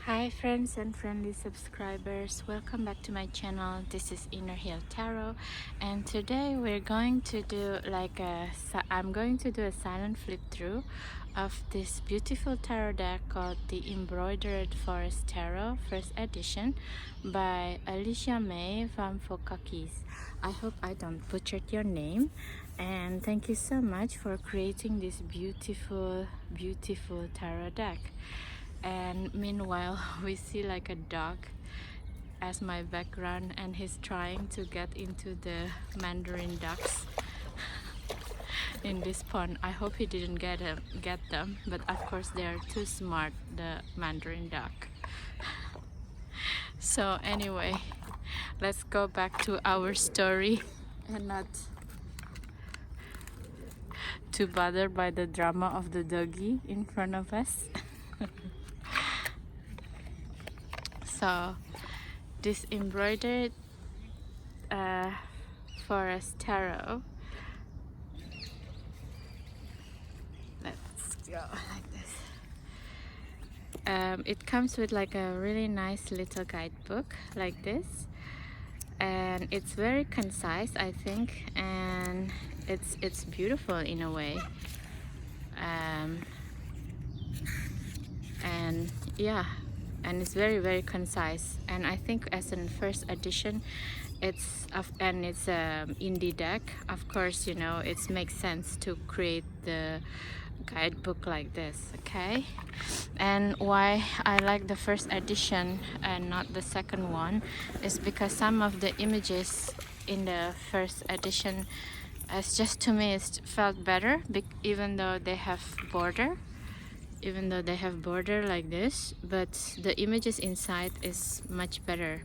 Hi friends and friendly subscribers, welcome back to my channel. This is Inner Hill Tarot, and today we're going to do I'm going to do a silent flip through of this beautiful tarot deck called the Embroidered Forest Tarot First Edition by Alicia May Van Fokakis. I hope I don't butcher your name, and thank you so much for creating this beautiful tarot deck. And meanwhile we see like a dog as my background, and he's trying to get into the mandarin ducks in this pond. I hope he didn't get them, but of course they are too smart, the mandarin duck. So anyway, let's go back to our story and not too bothered by the drama of the doggy in front of us. So this embroidered forest tarot, let's go like this. It comes with like a really nice little guidebook like this, and it's very concise, I think, and it's beautiful in a way. And yeah, and it's very concise, and I think as in first edition it's indie deck. Of course, you know, it makes sense to create the guidebook like this. Okay, and why I like the first edition and not the second one is because some of the images in the first edition, as just to me, it felt better, even though they have border like this, but the images inside is much better,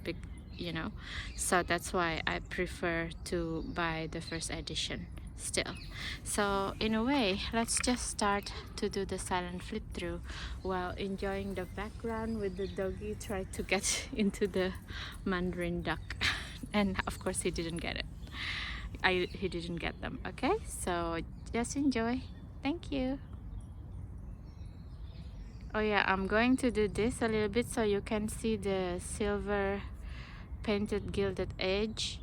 you know. So that's why I prefer to buy the first edition still. So in a way, let's just start to do the silent flip through while enjoying the background with the doggy try to get into the mandarin duck. And of course he didn't get it. He didn't get them. Okay, so just enjoy. Thank you. Oh yeah, I'm going to do this a little bit so you can see the silver painted gilded edge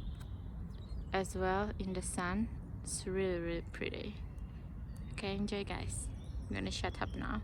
as well in the sun. It's really pretty. Okay, enjoy guys. I'm gonna shut up now.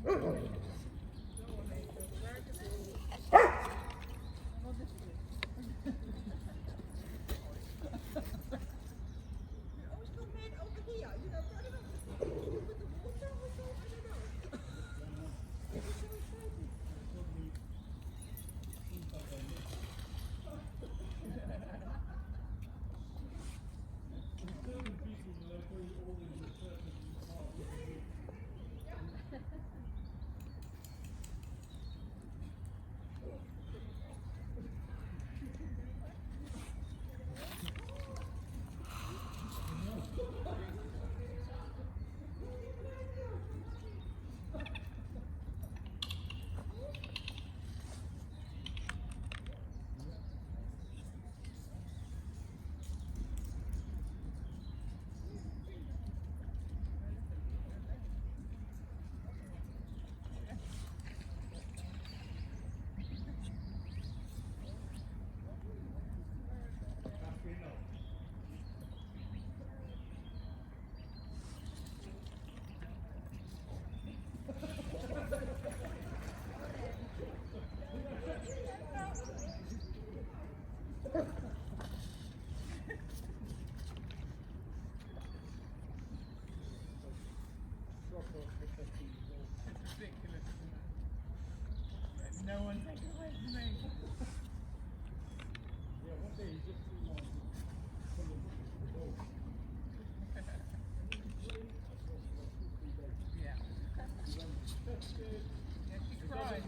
It's ridiculous, isn't it? No one take it away from me. Yeah, one day you just see one from the boat. Yeah. Yeah, she cried.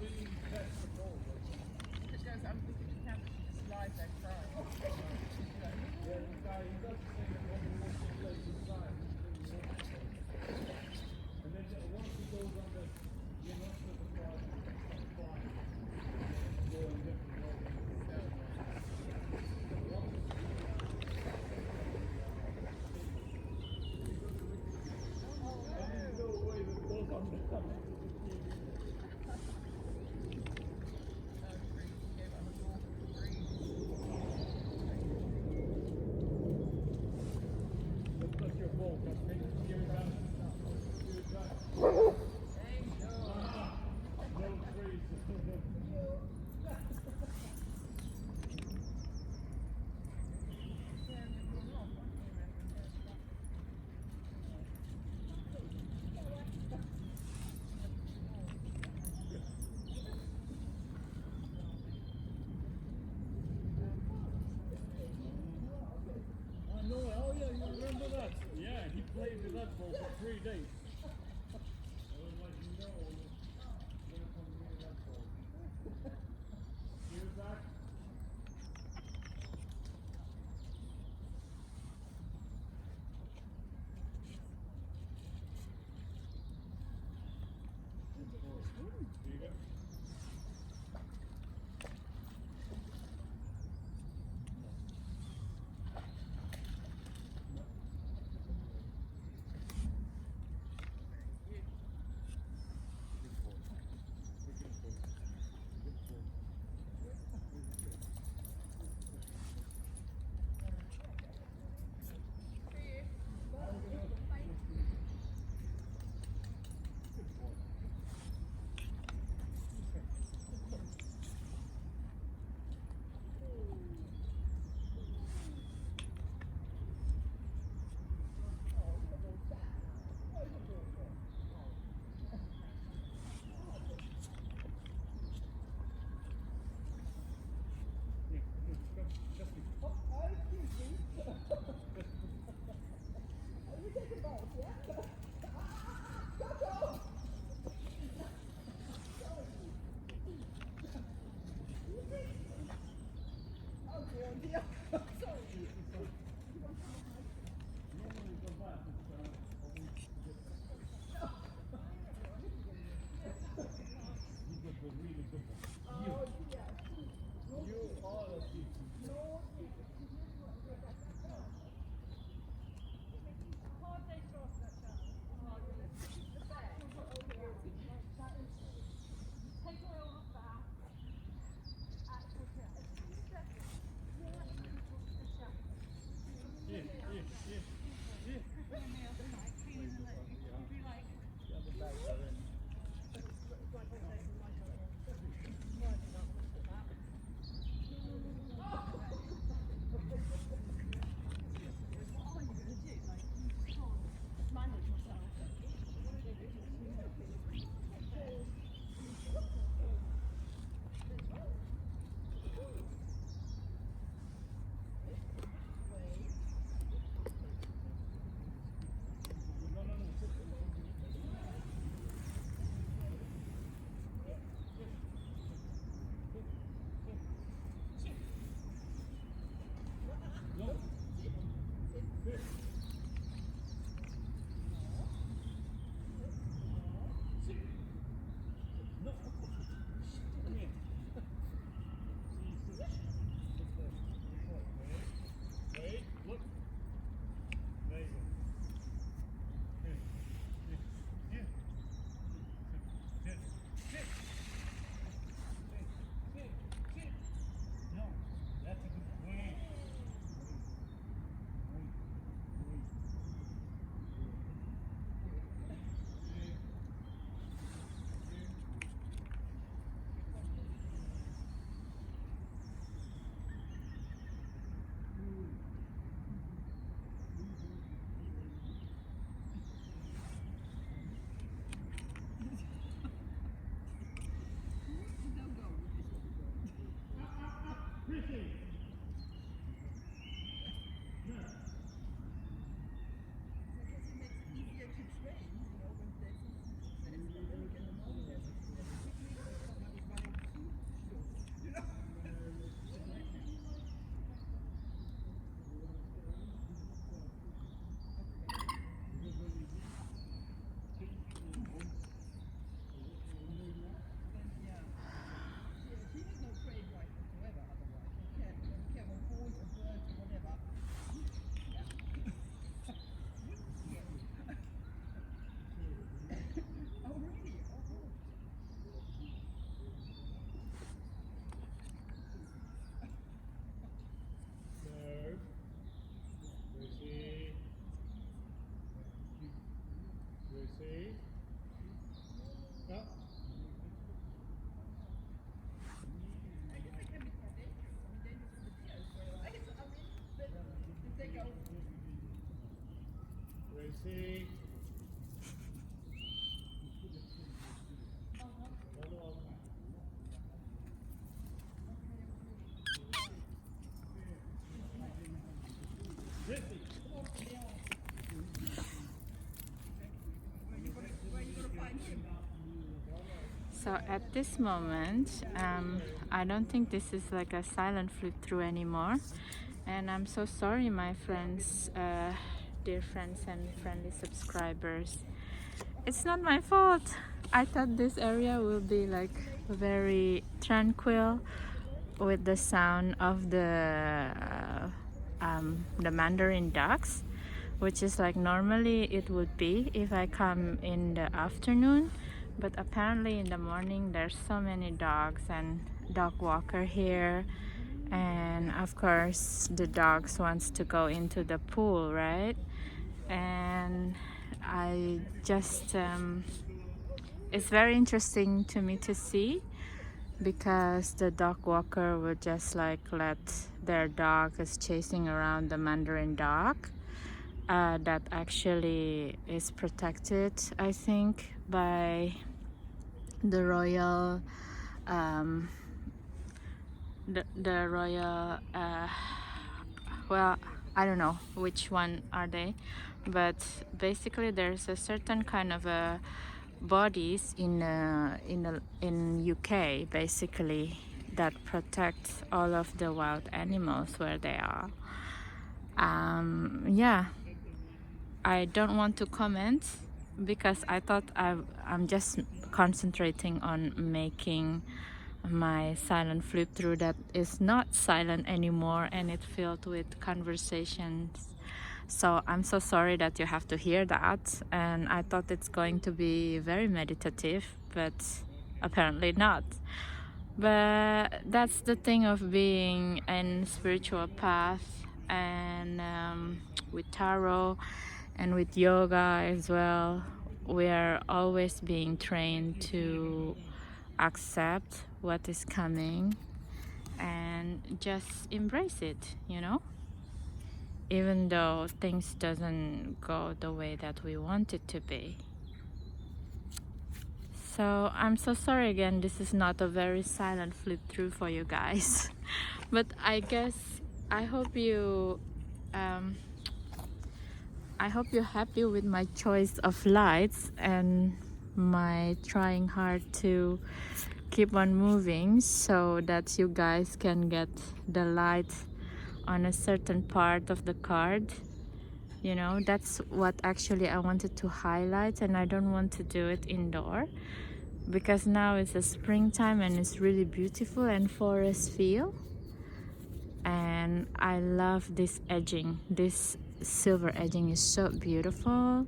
Because I'm thinking she can't, she just lies there crying. Yeah, the guy, he does say that when he wants to play inside, and then once he goes on the, you're not sure the car, it's fine. Go in different ways. Gracie. So at this moment, I don't think this is like a silent flip through anymore. And I'm so sorry, my friends, dear friends and friendly subscribers. It's not my fault. I thought this area will be like very tranquil with the sound of the Mandarin ducks, which is like normally it would be if I come in the afternoon, but apparently in the morning there's so many dogs and dog walker here, and of course the dogs wants to go into the pool, right? And I just it's very interesting to me to see, because the dog walker would just like let their dog is chasing around the Mandarin dog that actually is protected, I think, by the royal the royal well, I don't know which one are they, but basically there's a certain kind of a bodies in UK basically that protect all of the wild animals where they are. Yeah, I don't want to comment because I thought I'm just concentrating on making my silent flip through that is not silent anymore, and it's filled with conversations. So I'm so sorry that you have to hear that, and I thought it's going to be very meditative, but apparently not. But that's the thing of being in spiritual path, and with tarot and with yoga as well, we are always being trained to accept what is coming and just embrace it, you know, even though things doesn't go the way that we want it to be. So I'm so sorry again, this is not a very silent flip through for you guys. But I guess I hope you you're happy with my choice of lights and my trying hard to keep on moving so that you guys can get the light on a certain part of the card. You know, that's what actually I wanted to highlight, and I don't want to do it indoor because now it's a springtime and it's really beautiful and forest feel. And I love this edging. This silver edging is so beautiful.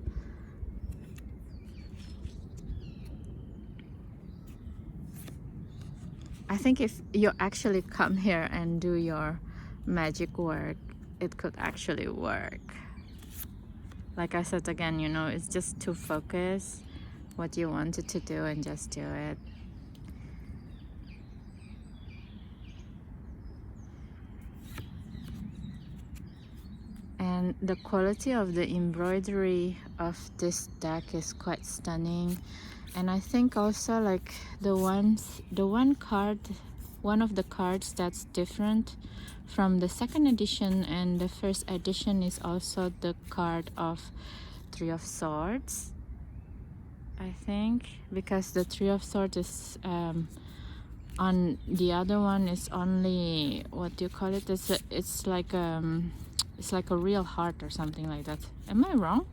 I think if you actually come here and do your magic work, it could actually work. Like I said again, you know, it's just to focus what you wanted to do and just do it. And the quality of the embroidery of this deck is quite stunning. And I think also like the one card one of the cards that's different from the second edition and the first edition is also the card of Three of Swords, I think, because the Three of Swords is on the other one is only, what do you call it? It's like a real heart or something like that. Am I wrong?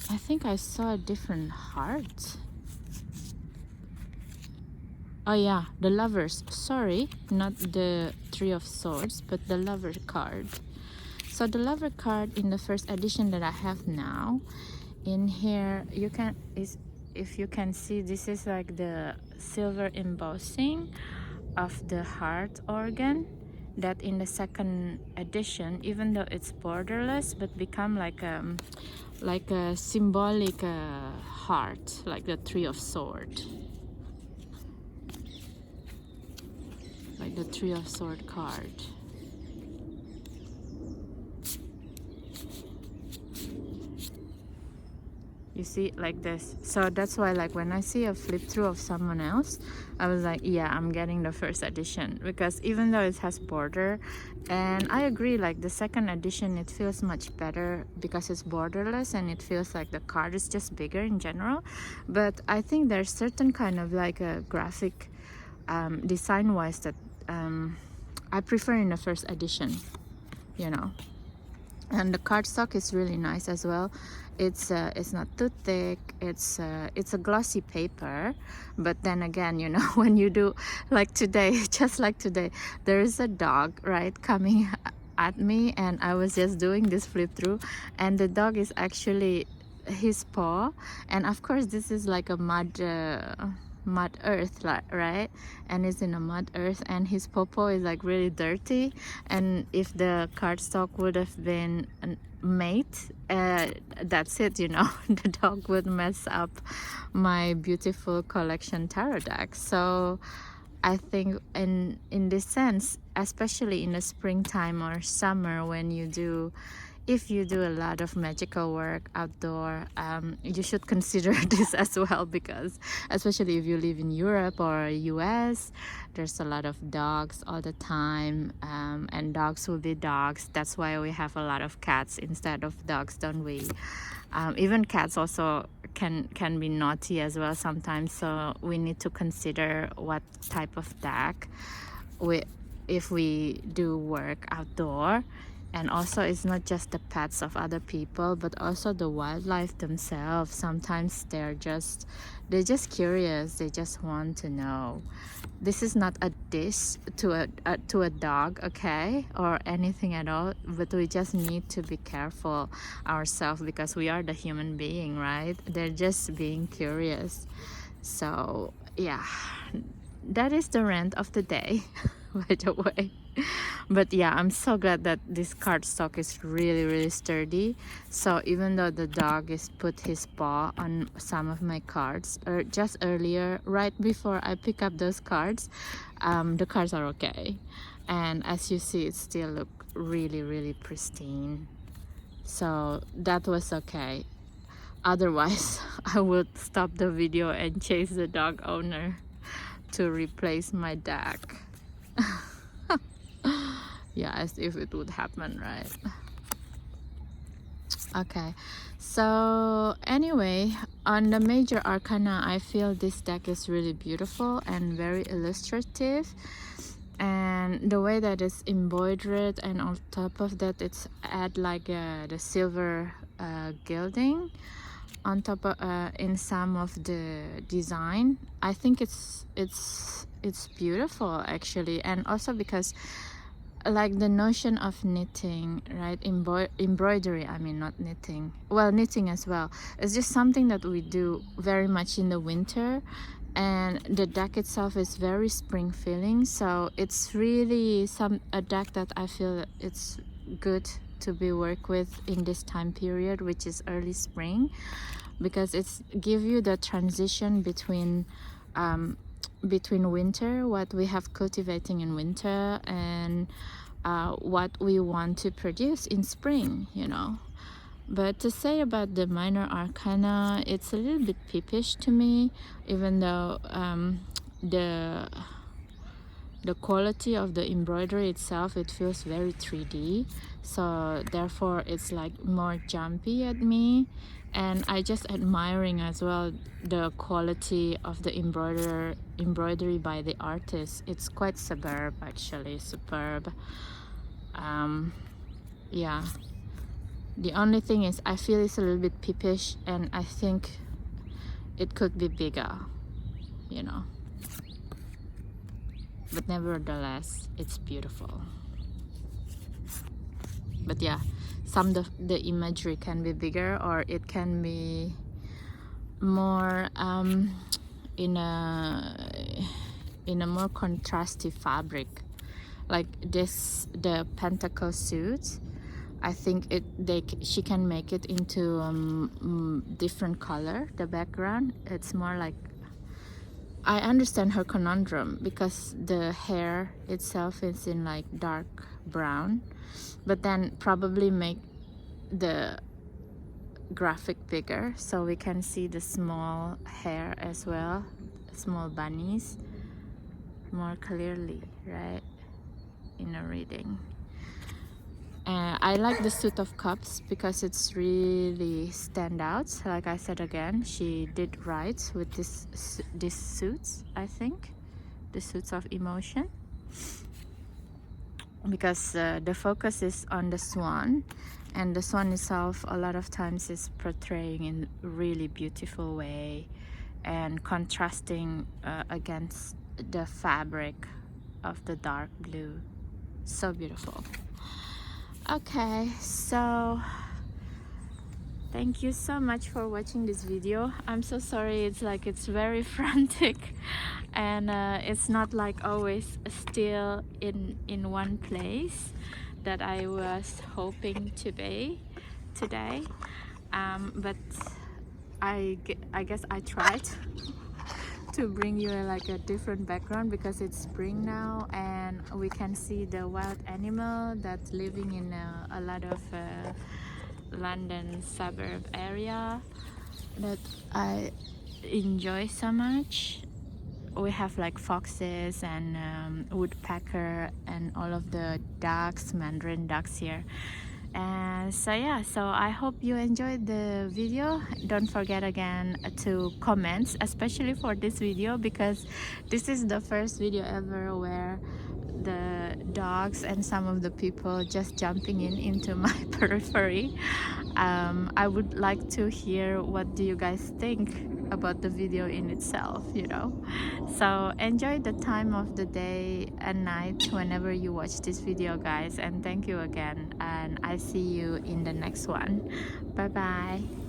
I think I saw a different heart. Oh yeah, the Lovers. Sorry, not the Three of Swords, but the Lover card. So the Lover card in the first edition that I have now, in here you can if you can see, this is like the silver embossing of the heart organ, that in the second edition, even though it's borderless, but become like a symbolic heart, like the Three of Swords, like the Three of Swords card. You see, like this. So that's why, like, when I see a flip through of someone else, I was like, yeah, I'm getting the first edition, because even though it has border, and I agree, like the second edition, it feels much better because it's borderless and it feels like the card is just bigger in general. But I think there's certain kind of like a graphic design wise that I prefer in the first edition, you know. And the cardstock is really nice as well. It's not too thick. It's a glossy paper, but then again, you know, when you do, like today, just like today, there is a dog, right, coming at me, and I was just doing this flip through, and the dog is actually his paw, and of course this is like a mud earth, right, and it's in a mud earth, and his popo is like really dirty, and if the cardstock would have been mate, that's it, you know. The dog would mess up my beautiful collection tarot deck. So I think in this sense, especially in the springtime or summer, when you do, if you do a lot of magical work outdoor, you should consider this as well, because especially if you live in Europe or US, there's a lot of dogs all the time, and dogs will be dogs. That's why we have a lot of cats instead of dogs, don't we? Even cats also can be naughty as well sometimes, so we need to consider what type of deck if we do work outdoor. And also, it's not just the pets of other people, but also the wildlife themselves. Sometimes they're just curious. They just want to know. This is not a diss to a dog, okay, or anything at all. But we just need to be careful ourselves, because we are the human being, right? They're just being curious. So yeah, that is the rant of the day. By the way. But yeah, I'm so glad that this cardstock is really sturdy. So even though the dog is put his paw on some of my cards, or just earlier, right before I pick up those cards, the cards are okay, and as you see, it still look really pristine. So that was okay. Otherwise, I would stop the video and chase the dog owner to replace my deck. Yeah, as if it would happen, right? Okay, so anyway, on the major arcana, I feel this deck is really beautiful and very illustrative, and the way that it's embroidered, and on top of that it's add like the silver gilding on top of in some of the design. I think it's beautiful actually, and also because like the notion of knitting, right, embroidery, I mean, not knitting, well, knitting as well, it's just something that we do very much in the winter, and the deck itself is very spring feeling, so it's really a deck that I feel it's good to be work with in this time period, which is early spring, because it's give you the transition between winter, what we have cultivating in winter, and what we want to produce in spring, you know. But to say about the minor arcana, it's a little bit peepish to me, even though the the quality of the embroidery itself, it feels very 3D, so therefore it's like more jumpy at me. And I just admiring as well the quality of the embroidery by the artist. It's quite superb, actually superb. Yeah, the only thing is I feel it's a little bit peepish, and I think it could be bigger, you know, but nevertheless it's beautiful. But yeah, some of the imagery can be bigger, or it can be more in a more contrasty fabric, like this, the pentacle suit. I think she can make it into different color, the background. It's more like, I understand her conundrum, because the hair itself is in like dark brown, but then probably make the graphic bigger so we can see the small hair as well, small bunnies, more clearly, right, in a reading. I like the suit of cups because it's really stand out. Like I said again, she did right with these suits, I think, the suits of emotion, because the focus is on the swan, and the swan itself a lot of times is portraying in really beautiful way and contrasting against the fabric of the dark blue. So beautiful. Okay, so thank you so much for watching this video. I'm so sorry, it's very frantic, and it's not like always still in one place that I was hoping to be today, but I guess I tried to bring you like a different background, because it's spring now and we can see the wild animal that's living in a lot of London suburb area that I enjoy so much. We have like foxes and woodpecker and all of the ducks, mandarin ducks here. And so yeah, so I hope you enjoyed the video. Don't forget again to comment, especially for this video, because this is the first video ever where the dogs and some of the people just jumping into my periphery. I would like to hear what do you guys think about the video in itself, you know. So enjoy the time of the day and night whenever you watch this video, guys, and thank you again, and I see you in the next one. Bye bye.